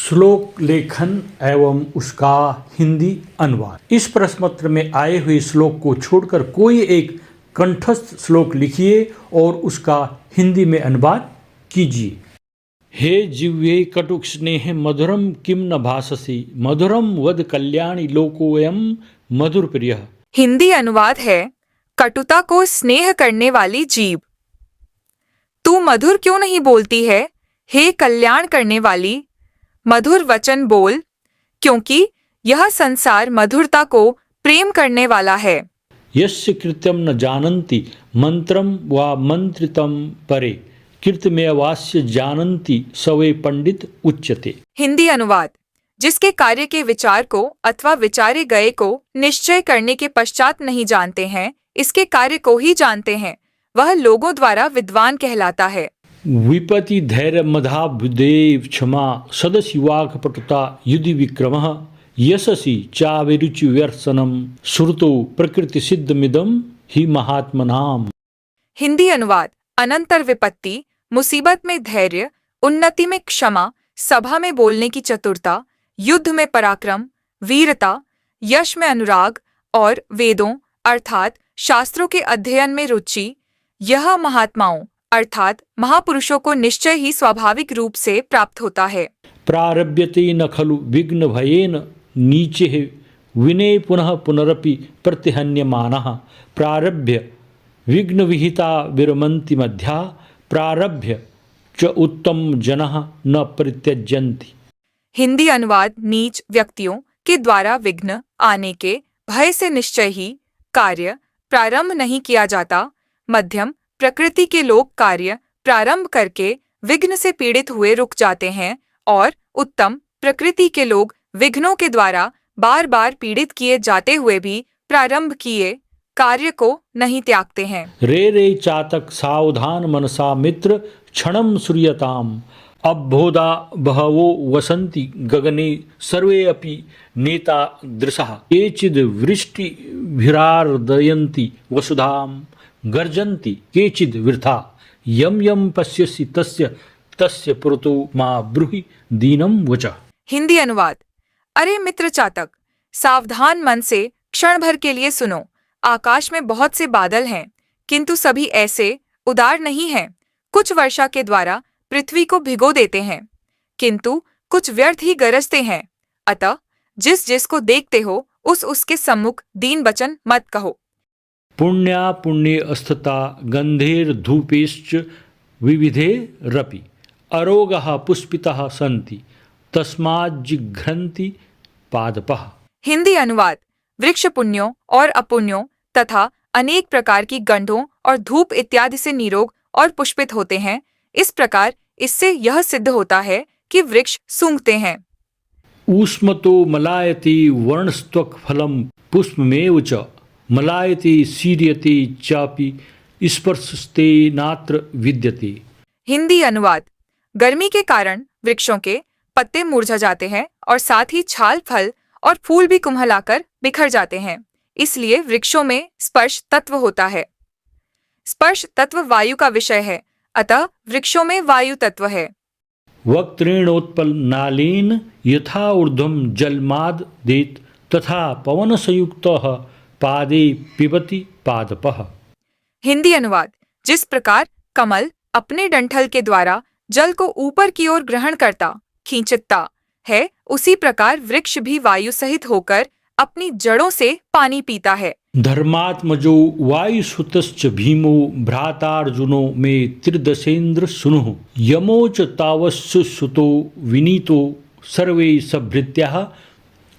श्लोक लेखन एवं उसका हिंदी अनुवाद। इस प्रश्न पत्र में आए हुए श्लोक को छोड़कर कोई एक कंठस्थ श्लोक लिखिए और उसका हिंदी में अनुवाद कीजिए। हे जिह्वे कटुक स्नेह मधुरम किम न भाससी मधुरम वद कल्याणी लोकोयम मधुर प्रिय। हिंदी अनुवाद है, कटुता को स्नेह करने वाली जीभ, तू मधुर क्यों नहीं बोलती है? हे कल्याण करने वाली, मधुर वचन बोल, क्योंकि यह संसार मधुरता को प्रेम करने वाला है। यस्य कृत्यम न जानन्ति मंत्रम वा मंत्रितम परे कीर्तमेवास्य जानन्ति सवे पंडित उच्यते। हिंदी अनुवाद, जिसके कार्य के विचार को अथवा विचारे गए को निश्चय करने के पश्चात नहीं जानते हैं, इसके कार्य को ही जानते हैं, वह लोगों द्वारा विद्वान कहलाता है। विपति धैर्य मधाभुदेव क्षमा सदशिवाक पटुता युधि विक्रमः यशसि चाविरुचि व्यर्सनम श्रुतो प्रकृति सिद्धमिदम ही महात्मनाम। हिंदी अनुवाद, अनंतर विपत्ति, मुसीबत में धैर्य, उन्नति में क्षमा, सभा में बोलने की चतुरता, युद्ध में पराक्रम, वीरता, यश में अनुराग और वेदों अर्थात शास्त्रों के अध्ययन में रुचि, यह महात्माओं अर्थात महापुरुषों को निश्चय ही स्वाभाविक रूप से प्राप्त होता है। प्रारभ्यते न खलु विघ्न भयेन नीचे विनय पुनः पुनरपि प्रतिहन्यमानः प्रारभ्य विघ्न विहिता विरमन्ति मध्या प्रारभ्य च उत्तम जनः न परित्यज्यन्ति। हिंदी अनुवाद, नीच व्यक्तियों के द्वारा विघ्न आने के भय से निश्चय ही कार्य प्रारंभ नहीं किया जाता, मध्यम प्रकृति के लोग कार्य प्रारंभ करके विघ्न से पीड़ित हुए रुक जाते हैं और उत्तम प्रकृति के लोग विघ्नों के द्वारा बार बार पीड़ित किए जाते हुए भी प्रारंभ किए कार्य को नहीं त्यागते हैं। रे रे चातक सावधान मनसा मित्र क्षणम सूर्यताम अब्बोधा बहवो वसन्ति गगने सर्वे अपि नेता दृशः केचिद् वृष्टिभिरार्दयन्ति वसुधाम गर्जन्ति केचिद् वृथा यम यम पश्यसि तस्य तस्य पुरतो मा ब्रूहि दीनम वच। हिंदी अनुवाद, अरे मित्र चातक, सावधान मन से क्षण भर के लिए सुनो। आकाश में बहुत से बादल हैं, किंतु सभी ऐसे उदार नहीं हैं। कुछ वर्षा के द्वारा पृथ्वी को भिगो देते हैं, किंतु कुछ व्यर्थ ही गरजते हैं। अतः जिस जिसको देखते हो उसके सम्मुख दीन वचन मत कहो। पुण्या पुण्ये अस्थिता गंधेर धूपेश्च विविधे रपि अरोगः पुष्पितः सन्ति तस्माज्जिघ्रन्ति पादपः। हिंदी अनुवाद, वृक्ष पुण्यों और अपुण्यों तथा अनेक प्रकार की गंधों और धूप इत्यादि से निरोग और पुष्पित होते हैं। इस प्रकार इससे यह सिद्ध होता है कि वृक्ष सूंघते हैं। ऊष्मतो मलायते वर्णस्त्वक फलम पुष्पमेव च मलायते सीर्यते चापि स्पर्शस्ते नात्र विद्यते। हिंदी अनुवाद, गर्मी के कारण वृक्षों के पत्ते मुरझा जाते हैं और साथ ही छाल, फल और फूल भी कुम्हलाकर बिखर जाते हैं, इसलिए वृक्षों में स्पर्श तत्व होता है। स्पर्श तत्व वायु का विषय है, अतः वृक्षों में वायु तत्व है। वक्त्रेणोत्पल नालेन यथा ऊर्ध्वं जलमाद देत तथा पवन संयुक्तः पादे पिबति पादपः। हिंदी अनुवाद, जिस प्रकार कमल अपने डंठल के द्वारा जल को ऊपर की ओर ग्रहण करता खींचता है, उसी प्रकार वृक्ष भी वायु सहित होकर अपनी जड़ों से पानी पीता है। धर्मात्मजो वायुसुतश्च भीमो भ्रातार्जुनो मे त्रिदशेन्द्र सुनुः यमो च तावस्सुतो विनीतो सर्वे सभृत्याः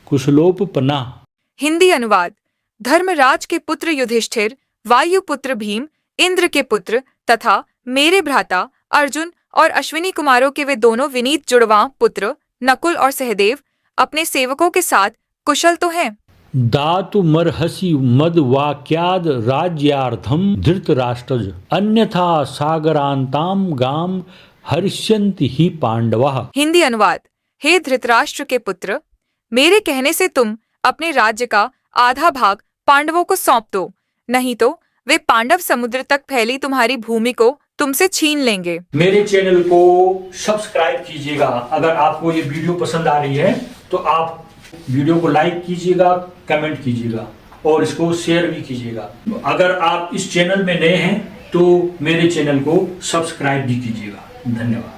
कुशलोपपन्नाः। हिंदी अनुवाद, धर्मराज के पुत्र युधिष्ठिर, वायु पुत्र भीम, इंद्र के पुत्र तथा मेरे भ्राता अर्जुन और अश्विनी कुमारों के वे दोनों विनीत जुड़वां पुत्र नकुल और सहदेव अपने सेवकों के साथ कुशल तो हैं। दातुमर्हसि मद्वाक्याद् राज्यार्थं धृतराष्ट्रज अन्यथा सागरान्तां गां हरिष्यन्ति ही पांडवाः। हिंदी अनुवाद, हे धृतराष्ट्र के पुत्र, मेरे कहने से तुम अपने राज्य का आधा भाग पांडवों को सौंप दो, नहीं तो वे पांडव समुद्र तक फैली तुम्हारी भूमि को तुमसे छीन लेंगे। मेरे चैनल को सब्सक्राइब कीजिएगा। अगर आपको ये वीडियो पसंद आ रही है तो आप वीडियो को लाइक कीजिएगा, कमेंट कीजिएगा और इसको शेयर भी कीजिएगा। अगर आप इस चैनल में नए हैं तो मेरे चैनल को सब्सक्राइब भी कीजिएगा। धन्यवाद।